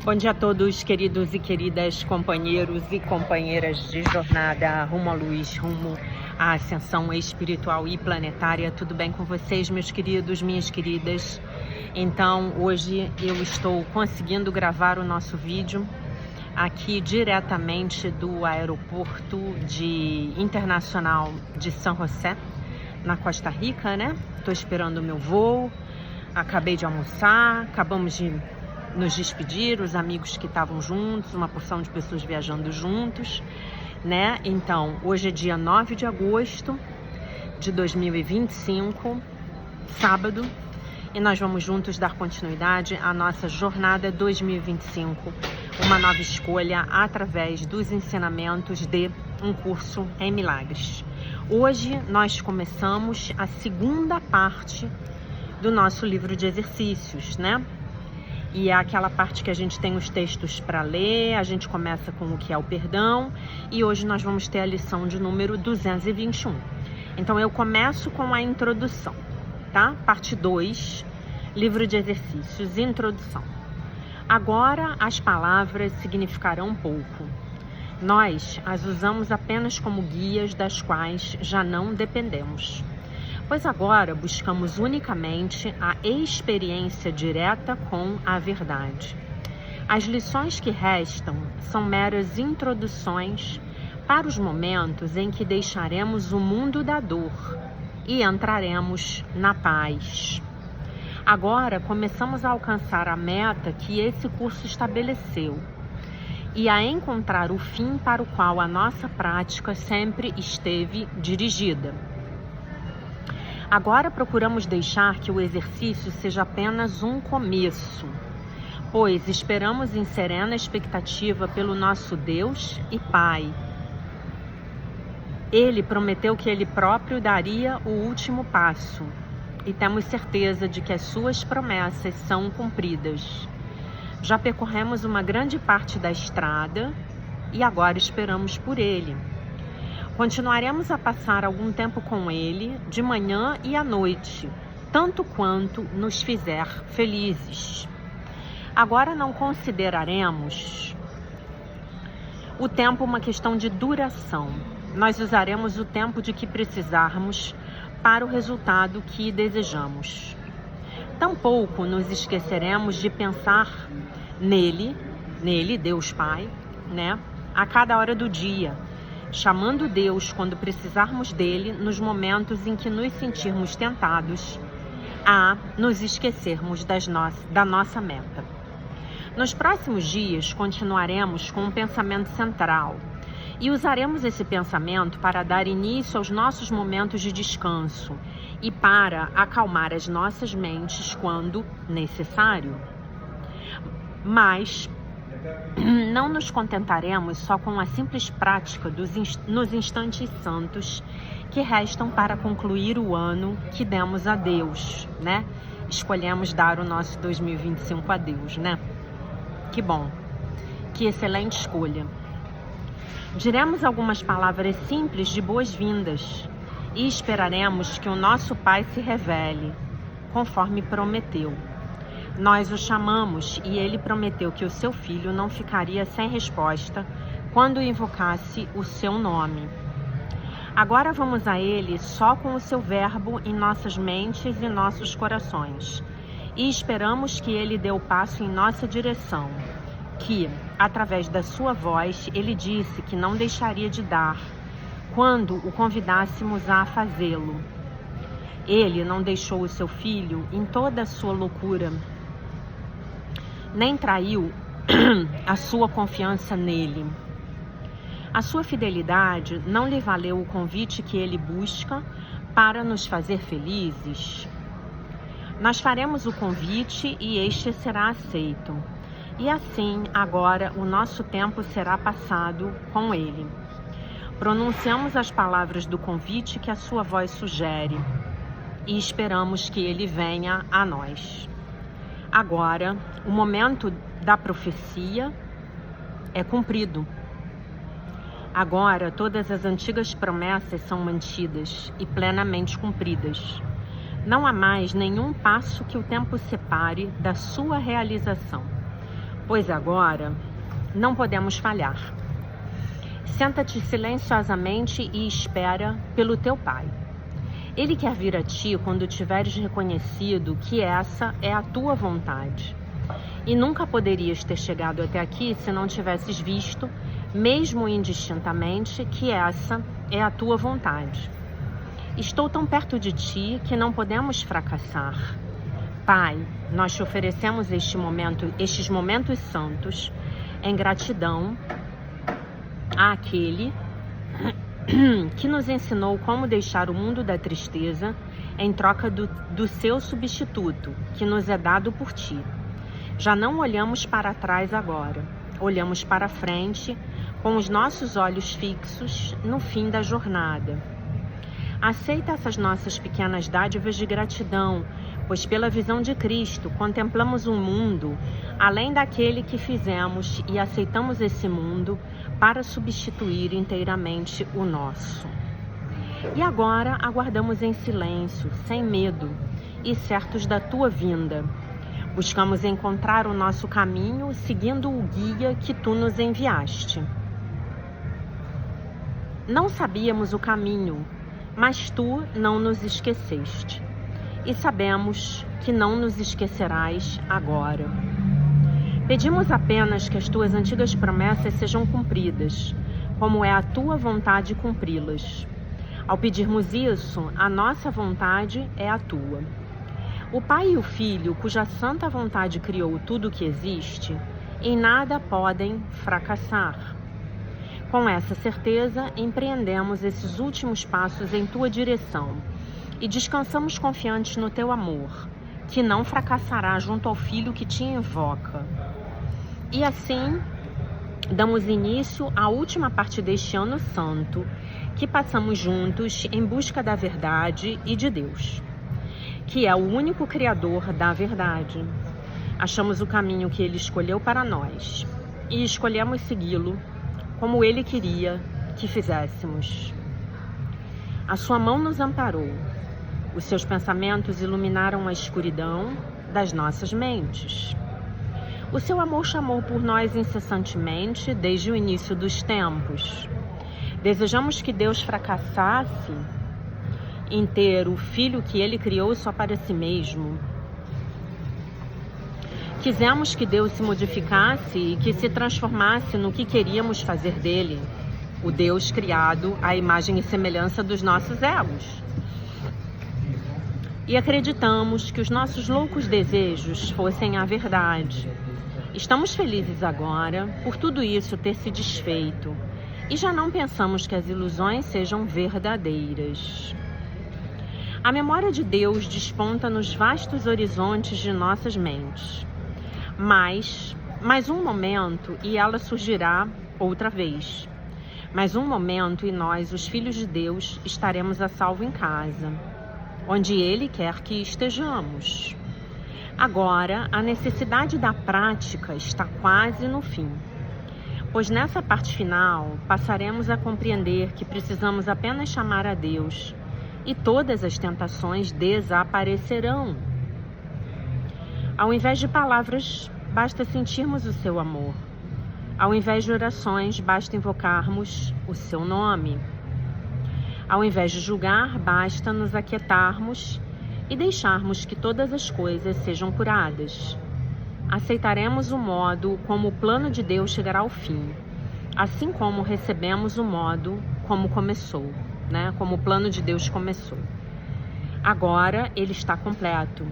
Bom dia a todos, queridos e queridas companheiros e companheiras de jornada rumo à luz, rumo à ascensão espiritual e planetária. Tudo bem com vocês, meus queridos, minhas queridas? Então, hoje eu estou conseguindo gravar o nosso vídeo aqui diretamente do aeroporto internacional de São José, na Costa Rica, né? Tô esperando o meu voo, acabei de almoçar, acabamos de nos despedir, os amigos que estavam juntos, uma porção de pessoas viajando juntos, né? Então, hoje é dia 9 de agosto de 2025, sábado, e nós vamos juntos dar continuidade à nossa jornada 2025, uma nova escolha através dos ensinamentos de um curso em milagres. Hoje nós começamos a segunda parte do nosso livro de exercícios, né? E é aquela parte que a gente tem os textos para ler, a gente começa com o que é o perdão, e hoje nós vamos ter a lição de número 221. Então eu começo com a introdução, tá? Parte 2, livro de exercícios, introdução. Agora as palavras significarão pouco. Nós as usamos apenas como guias das quais já não dependemos. Pois agora buscamos unicamente a experiência direta com a verdade. As lições que restam são meras introduções para os momentos em que deixaremos o mundo da dor e entraremos na paz. Agora começamos a alcançar a meta que esse curso estabeleceu e a encontrar o fim para o qual a nossa prática sempre esteve dirigida. Agora procuramos deixar que o exercício seja apenas um começo, pois esperamos em serena expectativa pelo nosso Deus e Pai. Ele prometeu que Ele próprio daria o último passo e temos certeza de que as suas promessas são cumpridas. Já percorremos uma grande parte da estrada e agora esperamos por Ele. Continuaremos a passar algum tempo com Ele, de manhã e à noite, tanto quanto nos fizer felizes. Agora não consideraremos o tempo uma questão de duração. Nós usaremos o tempo de que precisarmos para o resultado que desejamos. Tampouco nos esqueceremos de pensar nele, Deus Pai, né? A cada hora do dia, chamando Deus quando precisarmos dele nos momentos em que nos sentirmos tentados a nos esquecermos da nossa meta. Nos próximos dias continuaremos com um pensamento central e usaremos esse pensamento para dar início aos nossos momentos de descanso e para acalmar as nossas mentes quando necessário. Mas não nos contentaremos só com a simples prática nos instantes santos que restam para concluir o ano que demos a Deus, né? Escolhemos dar o nosso 2025 a Deus, né? Que bom, que excelente escolha. Diremos algumas palavras simples de boas-vindas e esperaremos que o nosso Pai se revele, conforme prometeu. Nós o chamamos e ele prometeu que o seu filho não ficaria sem resposta quando invocasse o seu nome. Agora vamos a ele só com o seu verbo em nossas mentes e nossos corações e esperamos que ele dê o passo em nossa direção, que, através da sua voz, ele disse que não deixaria de dar quando o convidássemos a fazê-lo. Ele não deixou o seu filho em toda a sua loucura, nem traiu a sua confiança nele. A sua fidelidade não lhe valeu o convite que ele busca para nos fazer felizes? Nós faremos o convite e este será aceito. E assim, agora, o nosso tempo será passado com ele. Pronunciamos as palavras do convite que a sua voz sugere e esperamos que ele venha a nós. Agora, o momento da profecia é cumprido. Agora, todas as antigas promessas são mantidas e plenamente cumpridas. Não há mais nenhum passo que o tempo separe da sua realização. pois agora não podemos falhar. Senta-te silenciosamente e espera pelo teu Pai. Ele quer vir a ti quando tiveres reconhecido que essa é a tua vontade. E nunca poderias ter chegado até aqui se não tivesses visto, mesmo indistintamente, que essa é a tua vontade. Estou tão perto de ti que não podemos fracassar. Pai, nós te oferecemos estes momentos santos em gratidão àquele que nos ensinou como deixar o mundo da tristeza em troca do seu substituto, que nos é dado por ti. Já não olhamos para trás agora, olhamos para frente com os nossos olhos fixos no fim da jornada. Aceita essas nossas pequenas dádivas de gratidão, pois pela visão de Cristo contemplamos um mundo além daquele que fizemos e aceitamos esse mundo para substituir inteiramente o nosso. E agora aguardamos em silêncio, sem medo e certos da tua vinda. Buscamos encontrar o nosso caminho seguindo o guia que tu nos enviaste. Não sabíamos o caminho, mas tu não nos esqueceste. E sabemos que não nos esquecerás agora. Pedimos apenas que as tuas antigas promessas sejam cumpridas, como é a tua vontade cumpri-las. Ao pedirmos isso, a nossa vontade é a tua. O Pai e o Filho, cuja santa vontade criou tudo o que existe, em nada podem fracassar. Com essa certeza, empreendemos esses últimos passos em tua direção e descansamos confiantes no teu amor, que não fracassará junto ao Filho que te invoca. E assim, damos início à última parte deste ano santo, que passamos juntos em busca da verdade e de Deus, que é o único Criador da verdade. Achamos o caminho que Ele escolheu para nós e escolhemos segui-lo como Ele queria que fizéssemos. A sua mão nos amparou. Os seus pensamentos iluminaram a escuridão das nossas mentes. O seu amor chamou por nós incessantemente desde o início dos tempos. Desejamos que Deus fracassasse em ter o Filho que Ele criou só para si mesmo. Quisemos que Deus se modificasse e que se transformasse no que queríamos fazer dele, o Deus criado à imagem e semelhança dos nossos egos. E acreditamos que os nossos loucos desejos fossem a verdade. Estamos felizes agora por tudo isso ter se desfeito e já não pensamos que as ilusões sejam verdadeiras. A memória de Deus desponta nos vastos horizontes de nossas mentes. Mais um momento e ela surgirá outra vez. Mais um momento e nós, os filhos de Deus, estaremos a salvo em casa, onde Ele quer que estejamos. Agora, a necessidade da prática está quase no fim, pois nessa parte final passaremos a compreender que precisamos apenas chamar a Deus e todas as tentações desaparecerão. Ao invés de palavras, basta sentirmos o seu amor. Ao invés de orações, basta invocarmos o seu nome. Ao invés de julgar, basta nos aquietarmos e deixarmos que todas as coisas sejam curadas. Aceitaremos o modo como o plano de Deus chegará ao fim, assim como recebemos o modo como começou, como o plano de Deus começou. Agora ele está completo.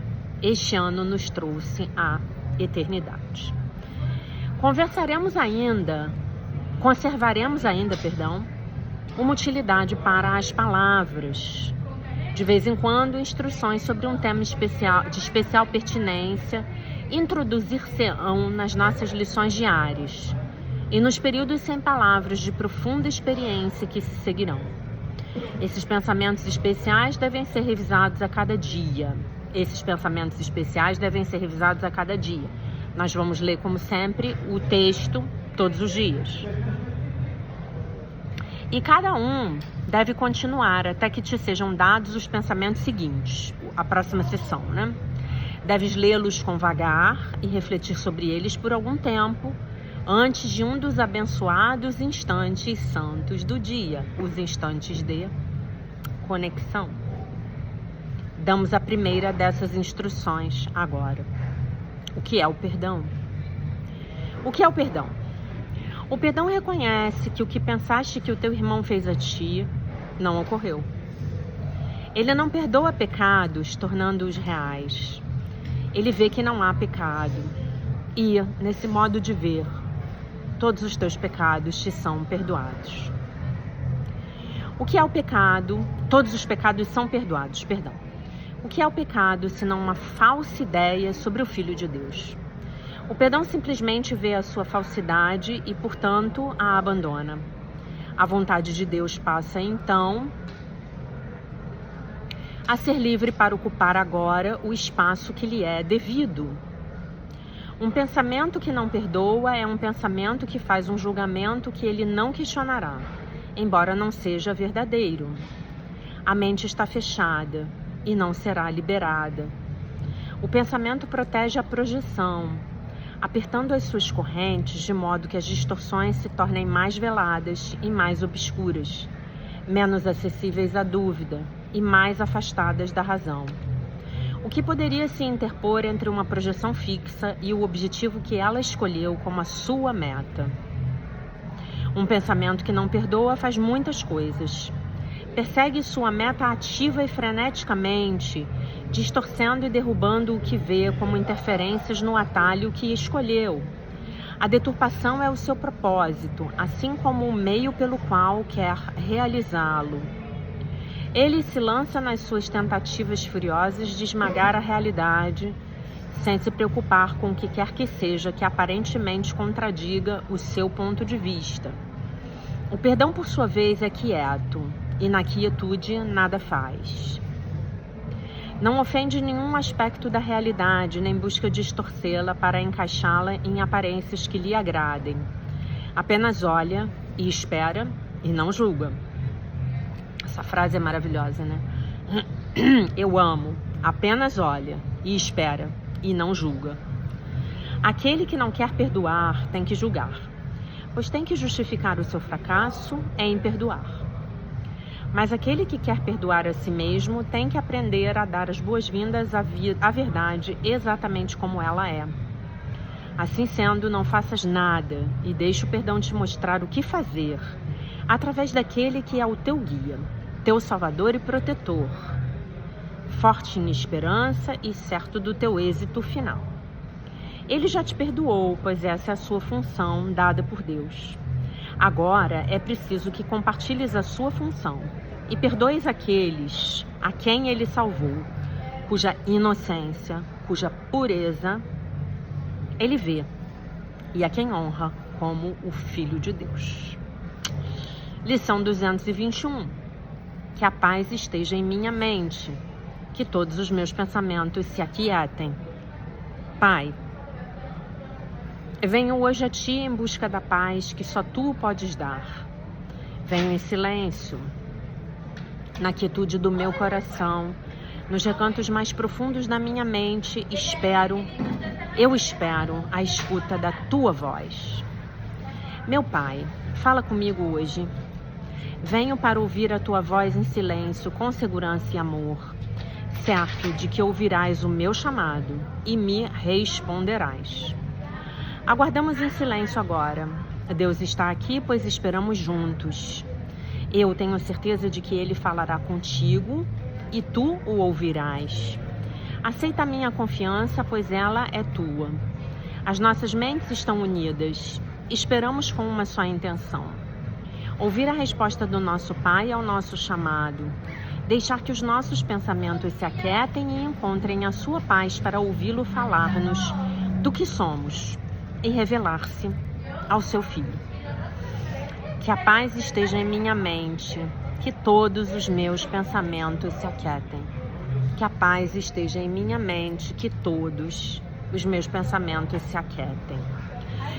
Este ano nos trouxe a eternidade. Conservaremos ainda, uma utilidade para as palavras. De vez em quando, instruções sobre um tema de especial pertinência introduzir-se-ão nas nossas lições diárias e nos períodos sem palavras de profunda experiência que se seguirão. Esses pensamentos especiais devem ser revisados a cada dia. Nós vamos ler, como sempre, o texto todos os dias. E cada um deve continuar até que te sejam dados os pensamentos seguintes, a próxima sessão, Deves lê-los com vagar e refletir sobre eles por algum tempo, antes de um dos abençoados instantes santos do dia, os instantes de conexão. Damos a primeira dessas instruções agora. O que é o perdão? O que é o perdão? O perdão reconhece que o que pensaste que o teu irmão fez a ti não ocorreu. Ele não perdoa pecados, tornando-os reais. Ele vê que não há pecado. E, nesse modo de ver, todos os teus pecados te são perdoados. O que é o pecado? Todos os pecados são perdoados, perdão. O que é o pecado, senão uma falsa ideia sobre o Filho de Deus? O perdão simplesmente vê a sua falsidade e, portanto, a abandona. A vontade de Deus passa, então, a ser livre para ocupar agora o espaço que lhe é devido. Um pensamento que não perdoa é um pensamento que faz um julgamento que ele não questionará, embora não seja verdadeiro. A mente está fechada e não será liberada. O pensamento protege a projeção, apertando as suas correntes de modo que as distorções se tornem mais veladas e mais obscuras, menos acessíveis à dúvida e mais afastadas da razão. O que poderia se interpor entre uma projeção fixa e o objetivo que ela escolheu como a sua meta? Um pensamento que não perdoa faz muitas coisas. Persegue sua meta ativa e freneticamente, distorcendo e derrubando o que vê como interferências no atalho que escolheu. A deturpação é o seu propósito, assim como o meio pelo qual quer realizá-lo. Ele se lança nas suas tentativas furiosas de esmagar a realidade, sem se preocupar com o que quer que seja que aparentemente contradiga o seu ponto de vista. O perdão, por sua vez, é quieto, e na quietude nada faz. Não ofende nenhum aspecto da realidade, nem busca distorcê-la para encaixá-la em aparências que lhe agradem. Apenas olha e espera e não julga. Essa frase é maravilhosa, né? Eu amo, apenas olha e espera e não julga. Aquele que não quer perdoar tem que julgar, pois tem que justificar o seu fracasso em perdoar. Mas aquele que quer perdoar a si mesmo tem que aprender a dar as boas-vindas à verdade exatamente como ela é. Assim sendo, não faças nada e deixe o perdão te mostrar o que fazer, através daquele que é o teu guia, teu salvador e protetor, forte em esperança e certo do teu êxito final. Ele já te perdoou, pois essa é a sua função dada por Deus. Agora é preciso que compartilhes a sua função e perdoes aqueles a quem ele salvou, cuja inocência, cuja pureza ele vê, e a quem honra como o Filho de Deus. Lição 221. Que a paz esteja em minha mente, que todos os meus pensamentos se aquietem. Pai, venho hoje a Ti em busca da paz que só Tu podes dar. Venho em silêncio, na quietude do meu coração, nos recantos mais profundos da minha mente, eu espero a escuta da Tua voz. Meu Pai, fala comigo hoje. Venho para ouvir a Tua voz em silêncio, com segurança e amor, certo de que ouvirás o meu chamado e me responderás. Aguardamos em silêncio agora. Deus está aqui, pois esperamos juntos. Eu tenho certeza de que Ele falará contigo e tu o ouvirás. Aceita a minha confiança, pois ela é tua. As nossas mentes estão unidas. Esperamos com uma só intenção: ouvir a resposta do nosso Pai ao nosso chamado. Deixar que os nossos pensamentos se aquietem e encontrem a sua paz para ouvi-lo falar-nos do que somos e revelar-se ao seu Filho. Que a paz esteja em minha mente, que todos os meus pensamentos se aquietem. Que a paz esteja em minha mente, que todos os meus pensamentos se aquietem.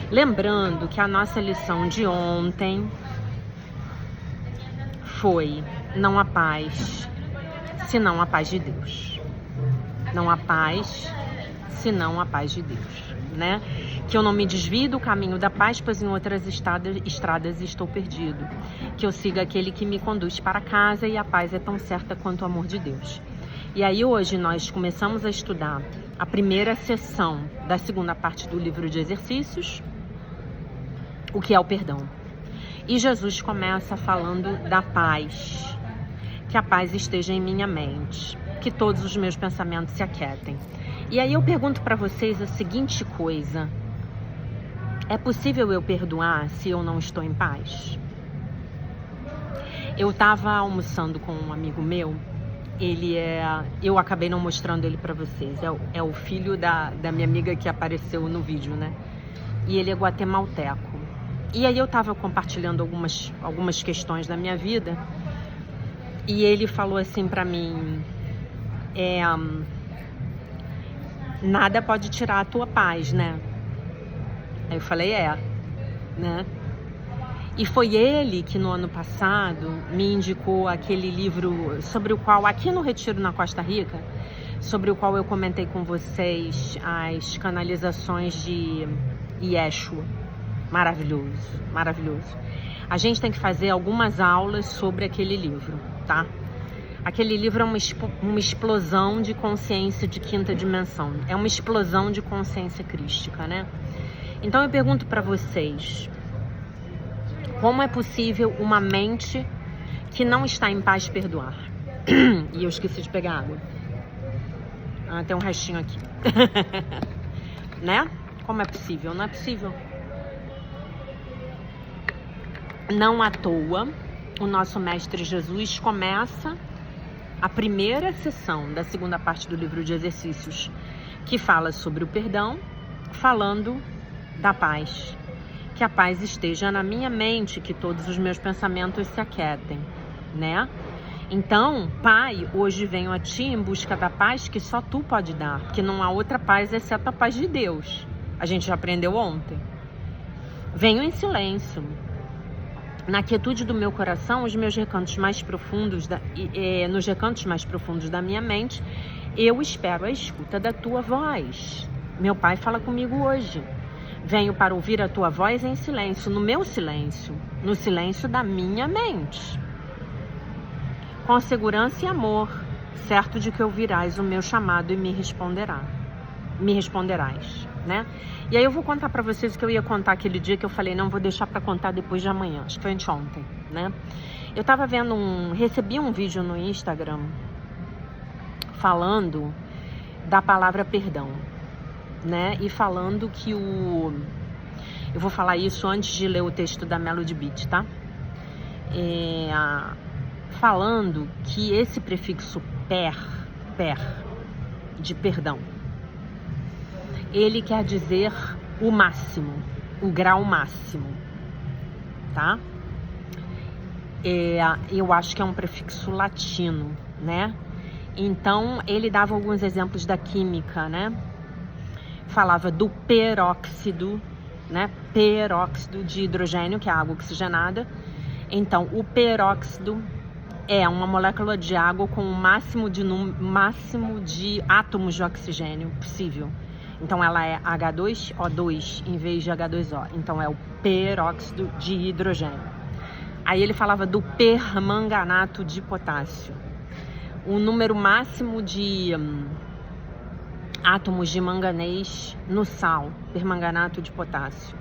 Lembrando que a nossa lição de ontem foi: não há paz, senão a paz de Deus. Não há paz, senão a paz de Deus, né? Que eu não me desvie do caminho da paz, pois em outras estradas estou perdido. Que eu siga aquele que me conduz para casa, e a paz é tão certa quanto o amor de Deus. E aí hoje nós começamos a estudar a primeira sessão da segunda parte do livro de exercícios, o que é o perdão. E Jesus começa falando da paz, que a paz esteja em minha mente, que todos os meus pensamentos se aquietem. E aí eu pergunto para vocês a seguinte coisa: é possível eu perdoar se eu não estou em paz? Eu estava almoçando com um amigo meu. Eu acabei não mostrando ele para vocês. É o filho da minha amiga que apareceu no vídeo, né? E ele é guatemalteco. E aí eu tava compartilhando algumas questões da minha vida. E ele falou assim pra mim: nada pode tirar a tua paz, né? Aí eu falei: né? E foi ele que no ano passado me indicou aquele livro sobre o qual, aqui no Retiro na Costa Rica, sobre o qual eu comentei com vocês as canalizações de Yeshua. Maravilhoso, maravilhoso. A gente tem que fazer algumas aulas sobre aquele livro, tá? Aquele livro é uma explosão de consciência de quinta dimensão. É uma explosão de consciência crística, né? Então eu pergunto para vocês: como é possível uma mente que não está em paz perdoar? E eu esqueci de pegar água. Tem um restinho aqui. Né? Como é possível? Não é possível. Não à toa, o nosso Mestre Jesus começa a primeira sessão da segunda parte do livro de exercícios, que fala sobre o perdão, falando da paz. Que a paz esteja na minha mente, que todos os meus pensamentos se aquietem, né? Então, Pai, hoje venho a Ti em busca da paz que só Tu pode dar, porque não há outra paz exceto a paz de Deus. A gente já aprendeu ontem. Venho em silêncio. Na quietude do meu coração, os meus recantos mais profundos, nos recantos mais profundos da minha mente, eu espero a escuta da Tua voz. Meu Pai fala comigo hoje. Venho para ouvir a Tua voz em silêncio, no meu silêncio, no silêncio da minha mente. Com segurança e amor, certo de que ouvirás o meu chamado e me responderás, né? E aí eu vou contar para vocês o que eu ia contar aquele dia que eu falei, não, vou deixar para contar depois de amanhã, acho que foi anteontem, né? Eu tava recebi um vídeo no Instagram falando da palavra perdão, né? E falando que eu vou falar isso antes de ler o texto da Melody Beat, tá? Falando que esse prefixo per, de perdão, ele quer dizer o máximo, o grau máximo, tá? Eu acho que é um prefixo latino, né? Então, ele dava alguns exemplos da química, né? Falava do peróxido, né? Peróxido de hidrogênio, que é água oxigenada. Então, o peróxido é uma molécula de água com o máximo de átomos de oxigênio possível. Então, ela é H2O2 em vez de H2O. Então, é o peróxido de hidrogênio. Aí ele falava do permanganato de potássio. O número máximo de átomos de manganês no sal, permanganato de potássio.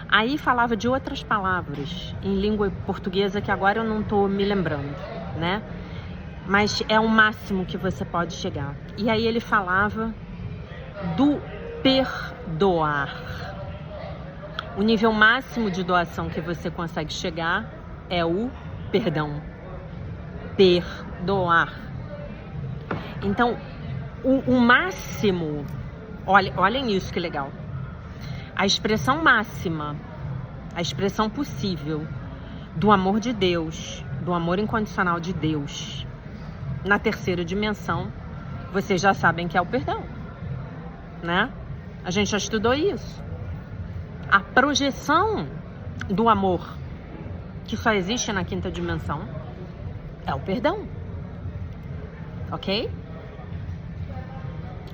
Aí falava de outras palavras em língua portuguesa que agora eu não estou me lembrando, né? Mas é o máximo que você pode chegar. E aí ele falava do perdoar. O nível máximo de doação que você consegue chegar é o perdão. Perdoar. Então, o máximo, olhem isso que legal. A expressão máxima, a expressão possível do amor de Deus, do amor incondicional de Deus, na terceira dimensão, vocês já sabem que é o perdão, né? A gente já estudou isso. A projeção do amor que só existe na quinta dimensão é o perdão, ok?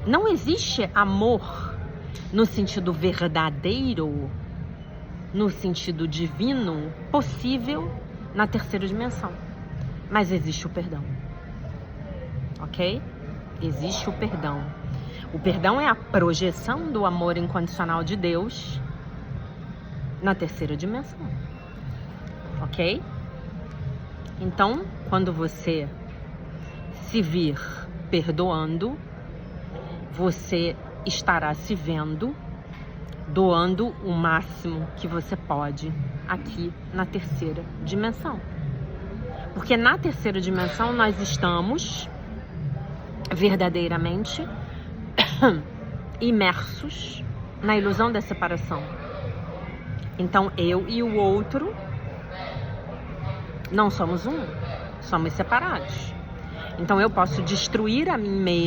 Não existe amor no sentido verdadeiro, no sentido divino, possível na terceira dimensão. Mas existe o perdão. Ok? Existe o perdão. O perdão é a projeção do amor incondicional de Deus na terceira dimensão. Ok? Então, quando você se vir perdoando, você estará se vendo doando o máximo que você pode aqui na terceira dimensão. Porque na terceira dimensão nós estamos verdadeiramente imersos na ilusão da separação. Então eu e o outro não somos um, somos separados. Então eu posso destruir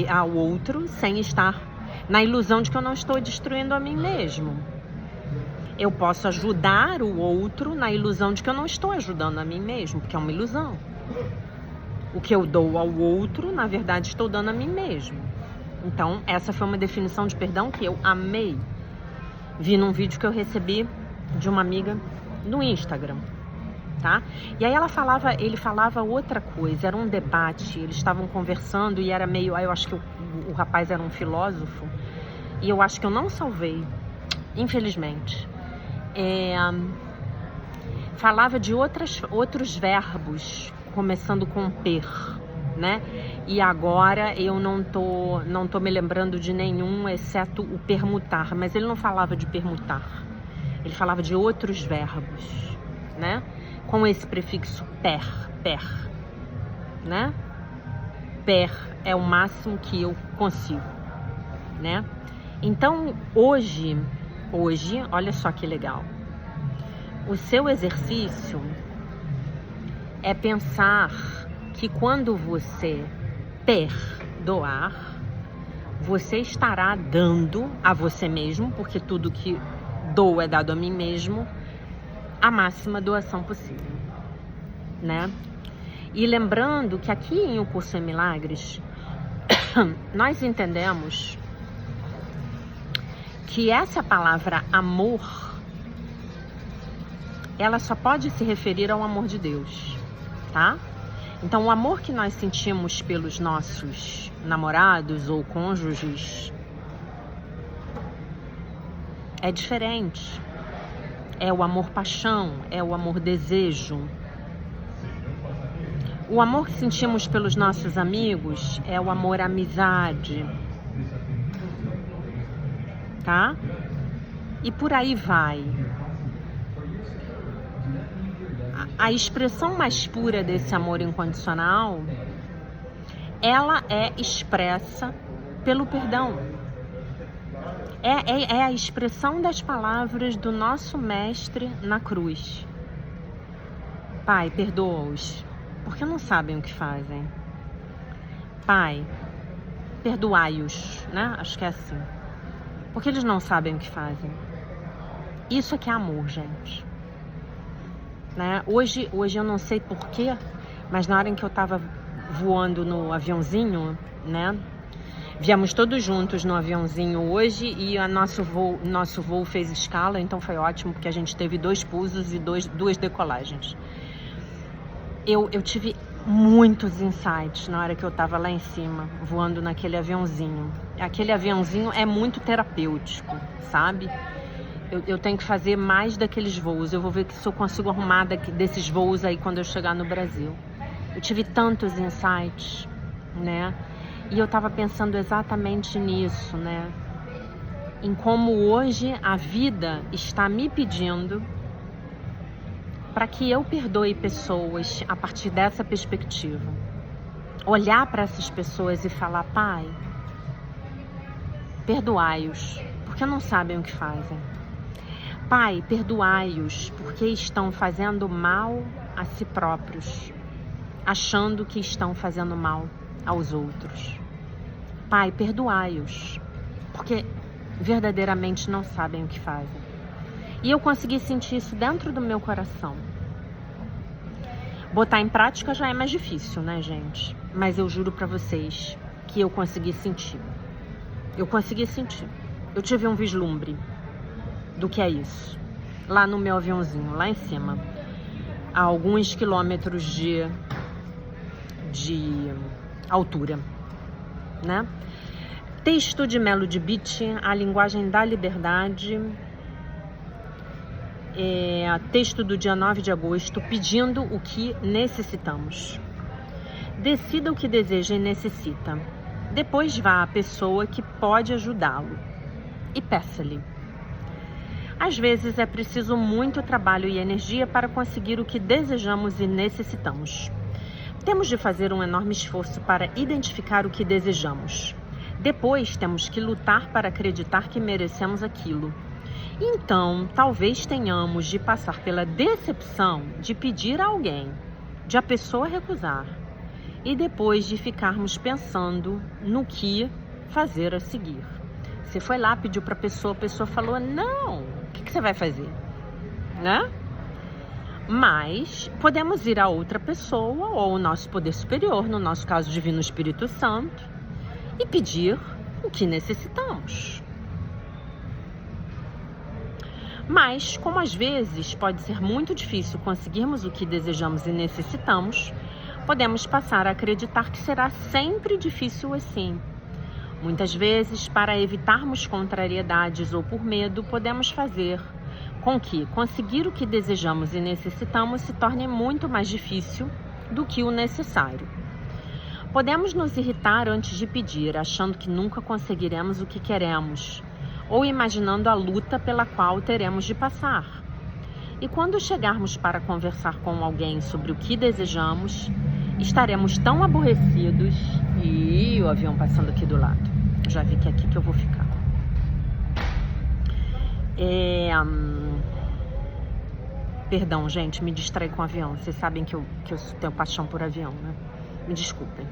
ao outro sem estar na ilusão de que eu não estou destruindo a mim mesmo. Eu posso ajudar o outro na ilusão de que eu não estou ajudando a mim mesmo, porque é uma ilusão. O que eu dou ao outro, na verdade, estou dando a mim mesmo. Então, essa foi uma definição de perdão que eu amei. Vi num vídeo que eu recebi de uma amiga no Instagram, tá? E aí ele falava outra coisa, era um debate, eles estavam conversando e era meio... eu acho que o rapaz era um filósofo e eu acho que eu não salvei, infelizmente. Falava de outros verbos, começando com per, né? E agora eu não tô me lembrando de nenhum, exceto o permutar, mas ele não falava de permutar, ele falava de outros verbos, né? Com esse prefixo per, né? Per é o máximo que eu consigo, né? Então, hoje, olha só que legal. O seu exercício é pensar que quando você perdoar, você estará dando a você mesmo, porque tudo que dou é dado a mim mesmo, a máxima doação possível, né? E lembrando que aqui em O Curso em Milagres, nós entendemos que essa palavra amor, ela só pode se referir ao amor de Deus, tá? Então, o amor que nós sentimos pelos nossos namorados ou cônjuges é diferente. É o amor paixão, é o amor desejo. O amor que sentimos pelos nossos amigos é o amor amizade, tá? E por aí vai. A expressão mais pura desse amor incondicional, ela é expressa pelo perdão. É a expressão das palavras do nosso mestre na cruz. Pai, perdoa-os, porque não sabem o que fazem. Pai, perdoai-os, né? Acho que é assim. Porque eles não sabem o que fazem. Isso é que é amor, gente. Né? Hoje eu não sei porquê, mas na hora em que eu tava voando no aviãozinho, né? Viemos todos juntos no aviãozinho hoje e nosso voo fez escala, então foi ótimo, porque a gente teve 2 pousos e 2 decolagens. Eu tive muitos insights na hora que eu tava lá em cima, voando naquele aviãozinho. Aquele aviãozinho é muito terapêutico, sabe? Eu tenho que fazer mais daqueles voos. Eu vou ver se eu consigo arrumar desses voos aí quando eu chegar no Brasil. Eu tive tantos insights, né? E eu tava pensando exatamente nisso, né? Em como hoje a vida está me pedindo para que eu perdoe pessoas a partir dessa perspectiva. Olhar para essas pessoas e falar: Pai, perdoai-os, porque não sabem o que fazem. Pai, perdoai-os, porque estão fazendo mal a si próprios, achando que estão fazendo mal aos outros. Pai, perdoai-os, porque verdadeiramente não sabem o que fazem. E eu consegui sentir isso dentro do meu coração. Botar em prática já é mais difícil, né, gente? Mas eu juro pra vocês que eu consegui sentir. Eu consegui sentir. Eu tive um vislumbre do que é isso. Lá no meu aviãozinho, lá em cima, a alguns quilômetros de altura, né? Texto de Melody Beat, A Linguagem da Liberdade. Texto do dia 9 de agosto, pedindo o que necessitamos. Decida o que deseja e necessita. Depois vá à pessoa que pode ajudá-lo e peça-lhe. Às vezes é preciso muito trabalho e energia para conseguir o que desejamos e necessitamos. Temos de fazer um enorme esforço para identificar o que desejamos. Depois temos que lutar para acreditar que merecemos aquilo. Então, talvez tenhamos de passar pela decepção de pedir a alguém, de a pessoa recusar, e depois de ficarmos pensando no que fazer a seguir. Você foi lá, pediu para a pessoa falou, não, o que você vai fazer? Né? Mas podemos ir a outra pessoa ou ao nosso poder superior, no nosso caso, Divino Espírito Santo, e pedir o que necessitamos. Mas, como às vezes pode ser muito difícil conseguirmos o que desejamos e necessitamos, podemos passar a acreditar que será sempre difícil assim. Muitas vezes, para evitarmos contrariedades ou por medo, podemos fazer com que conseguir o que desejamos e necessitamos se torne muito mais difícil do que o necessário. Podemos nos irritar antes de pedir, achando que nunca conseguiremos o que queremos, ou imaginando a luta pela qual teremos de passar. E quando chegarmos para conversar com alguém sobre o que desejamos, estaremos tão aborrecidos. E o avião passando aqui do lado. Já vi que é aqui que eu vou ficar. Perdão, gente, me distraí com o avião. Vocês sabem que eu tenho paixão por avião, né? Me desculpem.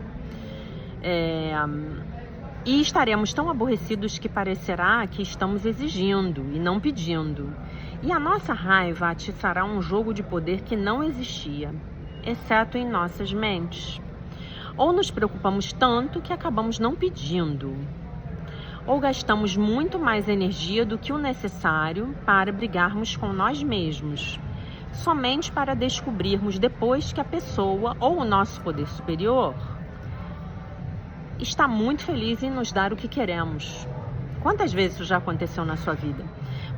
E estaremos tão aborrecidos que parecerá que estamos exigindo e não pedindo. E a nossa raiva atiçará um jogo de poder que não existia, exceto em nossas mentes. Ou nos preocupamos tanto que acabamos não pedindo. Ou gastamos muito mais energia do que o necessário para brigarmos com nós mesmos, somente para descobrirmos depois que a pessoa ou o nosso poder superior está muito feliz em nos dar o que queremos. Quantas vezes isso já aconteceu na sua vida?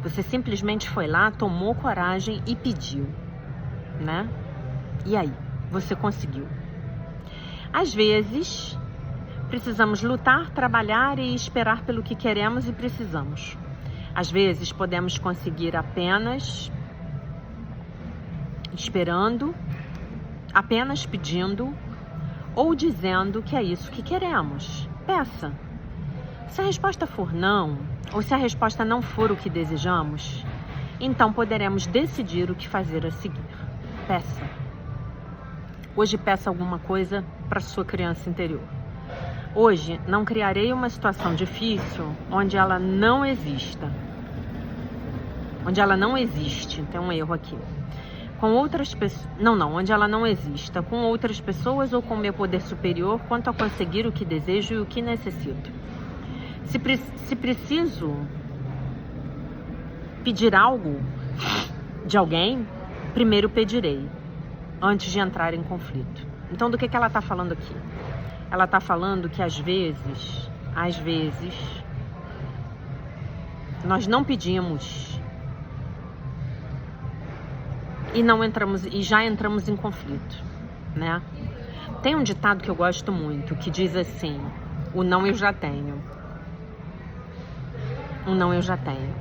Você simplesmente foi lá, tomou coragem e pediu, né? E aí, você conseguiu. Às vezes, precisamos lutar, trabalhar e esperar pelo que queremos e precisamos. Às vezes, podemos conseguir apenas esperando, apenas pedindo ou dizendo que é isso que queremos. Peça. Se a resposta for não, ou se a resposta não for o que desejamos, então poderemos decidir o que fazer a seguir. Peça. Hoje peça alguma coisa para sua criança interior. Hoje não criarei uma situação difícil onde ela não exista. Onde ela não existe. Tem um erro aqui. Com outras pessoas, onde ela não exista, com outras pessoas ou com meu poder superior quanto a conseguir o que desejo e o que necessito. Se preciso pedir algo de alguém, primeiro pedirei, antes de entrar em conflito. Então, do que ela está falando aqui? Ela está falando que às vezes, nós não pedimos e já entramos em conflito, né? Tem um ditado que eu gosto muito, que diz assim: o não eu já tenho. O não eu já tenho.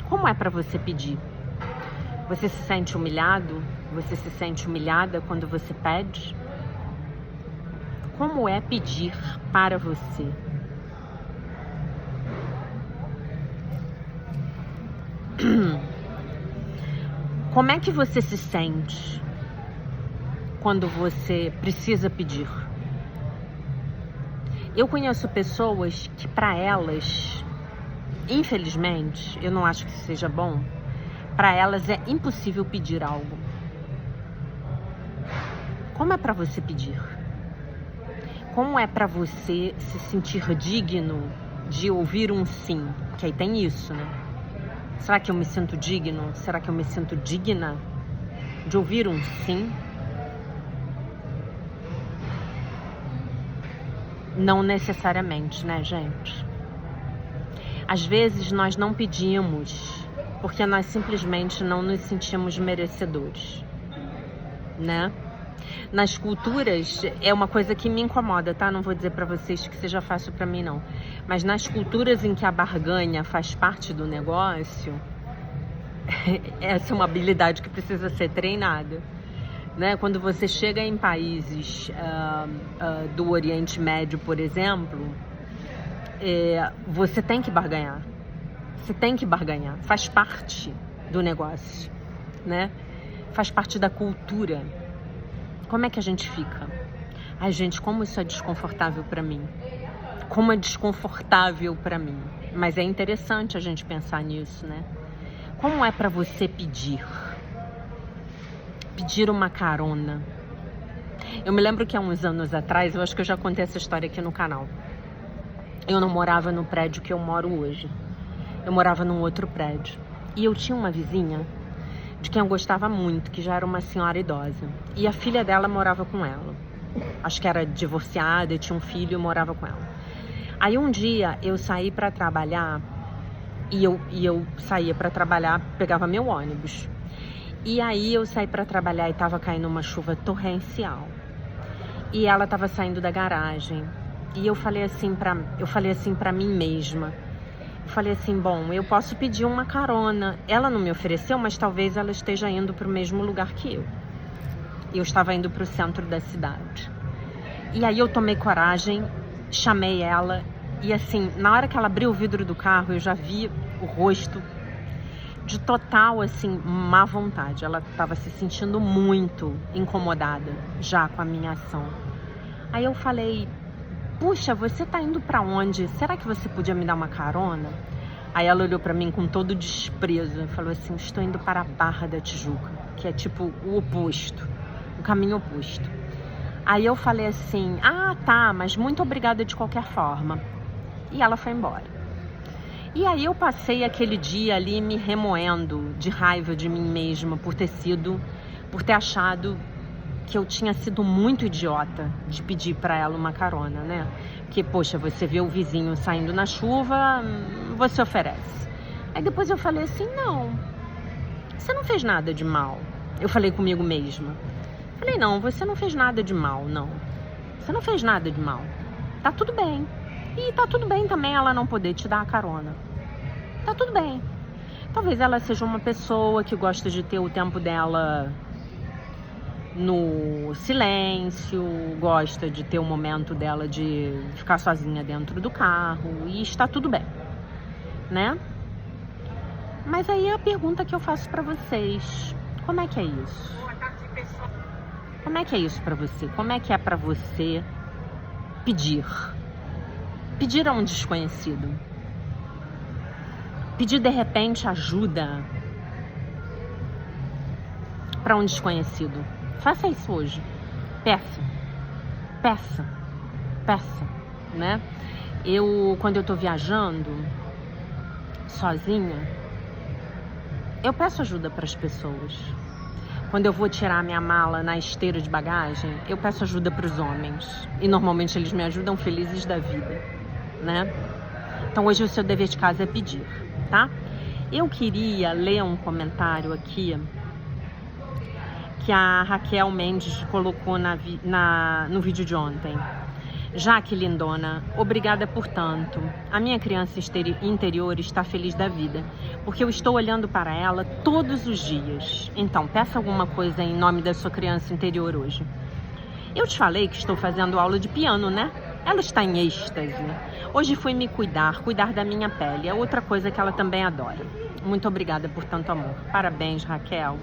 Como é para você pedir? Você se sente humilhado? Você se sente humilhada quando você pede? Como é pedir para você? Como é que você se sente quando você precisa pedir? Eu conheço pessoas que, para elas, infelizmente, eu não acho que seja bom, para elas é impossível pedir algo. Como é para você pedir? Como é para você se sentir digno de ouvir um sim, que aí tem isso, né? Será que eu me sinto digno? Será que eu me sinto digna de ouvir um sim? Não necessariamente, né, gente? Às vezes nós não pedimos porque nós simplesmente não nos sentimos merecedores, né? Nas culturas, é uma coisa que me incomoda, tá? Não vou dizer pra vocês que seja fácil pra mim, não. Mas nas culturas em que a barganha faz parte do negócio, essa é uma habilidade que precisa ser treinada, né? Quando você chega em países do Oriente Médio, por exemplo, você tem que barganhar. Você tem que barganhar. Faz parte do negócio, né? Faz parte da cultura. Como é que a gente fica? Ai, gente, como isso é desconfortável pra mim. Como é desconfortável pra mim. Mas é interessante a gente pensar nisso, né? Como é pra você pedir? Pedir uma carona. Eu me lembro que há uns anos atrás, eu acho que eu já contei essa história aqui no canal. Eu não morava no prédio que eu moro hoje. Eu morava num outro prédio. E eu tinha uma vizinha de quem eu gostava muito, que já era uma senhora idosa. E a filha dela morava com ela. Acho que era divorciada e tinha um filho e morava com ela. Aí um dia eu saí pra trabalhar e eu saía pra trabalhar, pegava meu ônibus. E aí eu saí pra trabalhar e tava caindo uma chuva torrencial. E ela tava saindo da garagem. E eu falei assim pra mim mesma. Eu falei assim, bom, eu posso pedir uma carona. Ela não me ofereceu, mas talvez ela esteja indo para o mesmo lugar que eu. Eu estava indo para o centro da cidade. E aí eu tomei coragem, chamei ela. E assim, na hora que ela abriu o vidro do carro, eu já vi o rosto de total, assim, má vontade. Ela estava se sentindo muito incomodada já com a minha ação. Aí eu falei... Puxa, você tá indo pra onde? Será que você podia me dar uma carona? Aí ela olhou pra mim com todo desprezo e falou assim, estou indo para a Barra da Tijuca, que é tipo o oposto, o caminho oposto. Aí eu falei assim, ah, tá, mas muito obrigada de qualquer forma. E ela foi embora. E aí eu passei aquele dia ali me remoendo de raiva de mim mesma por ter achado que eu tinha sido muito idiota de pedir pra ela uma carona, né? Porque, poxa, você vê o vizinho saindo na chuva, você oferece. Aí depois eu falei assim, não, você não fez nada de mal. Eu falei comigo mesma. Falei, não, você não fez nada de mal, não. Você não fez nada de mal. Tá tudo bem. E tá tudo bem também ela não poder te dar a carona. Tá tudo bem. Talvez ela seja uma pessoa que gosta de ter o tempo dela no silêncio, gosta de ter o momento dela de ficar sozinha dentro do carro e está tudo bem, né? Mas aí a pergunta que eu faço pra vocês, como é que é isso? Como é que é isso pra você? Como é que é pra você pedir? Pedir a um desconhecido. Pedir de repente ajuda pra um desconhecido. Faça isso hoje. Peça. Peça. Peça, né? Quando eu tô viajando sozinha, eu peço ajuda para as pessoas. Quando eu vou tirar minha mala na esteira de bagagem, eu peço ajuda para os homens. E normalmente eles me ajudam felizes da vida, né? Então hoje o seu dever de casa é pedir, tá? Eu queria ler um comentário aqui que a Raquel Mendes colocou no vídeo de ontem. Jaque, lindona, obrigada por tanto. A minha criança interior está feliz da vida, porque eu estou olhando para ela todos os dias. Então, peça alguma coisa em nome da sua criança interior hoje. Eu te falei que estou fazendo aula de piano, né? Ela está em êxtase. Hoje fui me cuidar da minha pele. É outra coisa que ela também adora. Muito obrigada por tanto amor. Parabéns, Raquel.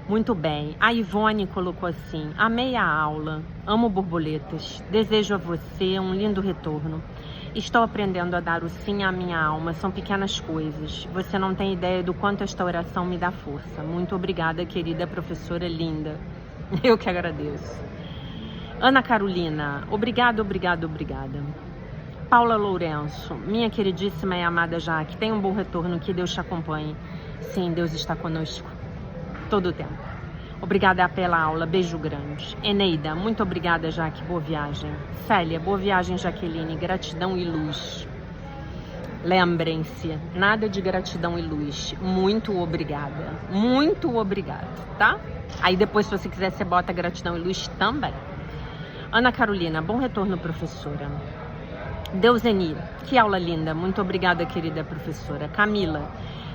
Muito bem, a Ivone colocou assim, amei a aula, amo borboletas, desejo a você um lindo retorno. Estou aprendendo a dar o sim à minha alma, são pequenas coisas. Você não tem ideia do quanto esta oração me dá força. Muito obrigada, querida professora linda. Eu que agradeço. Ana Carolina, obrigada, obrigada, obrigada. Paula Lourenço, minha queridíssima e amada Jaque, tenha um bom retorno, que Deus te acompanhe. Sim, Deus está conosco todo o tempo. Obrigada pela aula, beijo grande. Eneida, muito obrigada, Jaque, boa viagem. Célia, boa viagem, Jaqueline, gratidão e luz. Lembrem-se, nada de gratidão e luz. Muito obrigada, tá? Aí depois, se você quiser, você bota gratidão e luz também. Ana Carolina, bom retorno, professora. Deuseni, que aula linda, muito obrigada, querida professora. Camila,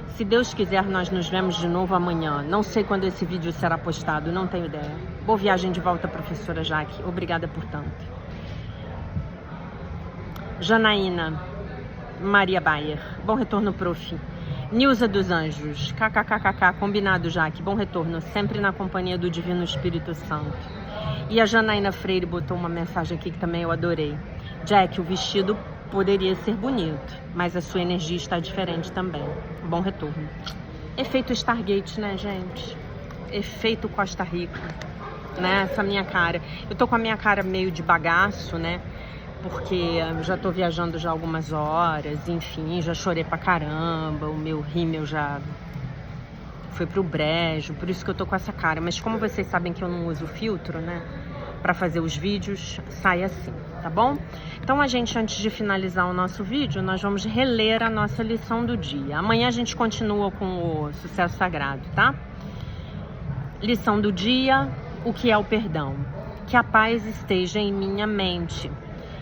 se Deus quiser, nós nos vemos de novo amanhã. Não sei quando esse vídeo será postado, não tenho ideia. Boa viagem de volta, professora Jaque. Obrigada por tanto. Janaína Maria Bayer, bom retorno, prof. Nilza dos Anjos, kkkk, combinado, Jaque. Bom retorno, sempre na companhia do Divino Espírito Santo. E a Janaína Freire botou uma mensagem aqui que também eu adorei. Jack, o vestido poderia ser bonito, mas a sua energia está diferente também. Bom retorno. Efeito Stargate, né, gente? Efeito Costa Rica, né? Essa minha cara. Eu tô com a minha cara meio de bagaço, né? Porque já tô viajando já algumas horas, enfim, já chorei pra caramba, o meu rímel já foi pro brejo, por isso que eu tô com essa cara. Mas como vocês sabem que eu não uso filtro, né? Pra fazer os vídeos, sai assim, tá bom? Então a gente, antes de finalizar o nosso vídeo, nós vamos reler a nossa lição do dia. Amanhã a gente continua com o Sucesso Sagrado, tá? Lição do dia, o que é o perdão? Que a paz esteja em minha mente,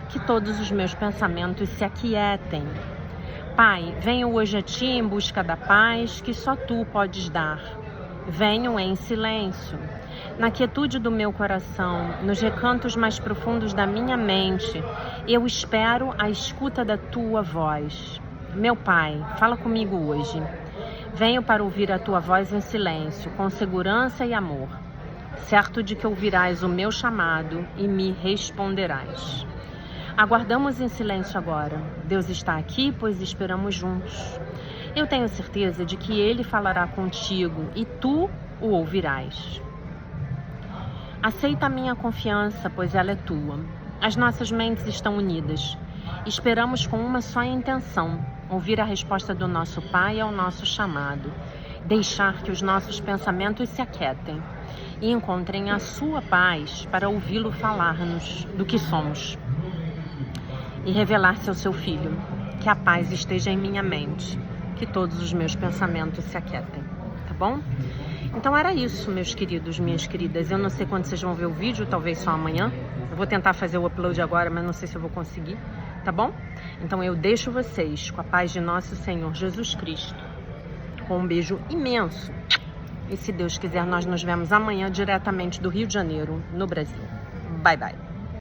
que todos os meus pensamentos se aquietem. Pai, venho hoje a Ti em busca da paz que só Tu podes dar. Venho em silêncio, na quietude do meu coração, nos recantos mais profundos da minha mente, eu espero a escuta da Tua voz. Meu Pai, fala comigo hoje. Venho para ouvir a Tua voz em silêncio, com segurança e amor, certo de que ouvirás o meu chamado e me responderás. Aguardamos em silêncio agora. Deus está aqui, pois esperamos juntos. Eu tenho certeza de que Ele falará contigo e tu o ouvirás. Aceita a minha confiança, pois ela é tua. As nossas mentes estão unidas. Esperamos com uma só intenção, ouvir a resposta do nosso Pai ao nosso chamado, deixar que os nossos pensamentos se aquietem e encontrem a sua paz para ouvi-lo falar-nos do que somos e revelar-se ao seu Filho. Que a paz esteja em minha mente, que todos os meus pensamentos se aquietem, tá bom? Então era isso, meus queridos, minhas queridas. Eu não sei quando vocês vão ver o vídeo, talvez só amanhã. Eu vou tentar fazer o upload agora, mas não sei se eu vou conseguir, tá bom? Então eu deixo vocês com a paz de nosso Senhor Jesus Cristo, com um beijo imenso. E se Deus quiser, nós nos vemos amanhã diretamente do Rio de Janeiro, no Brasil. Bye, bye.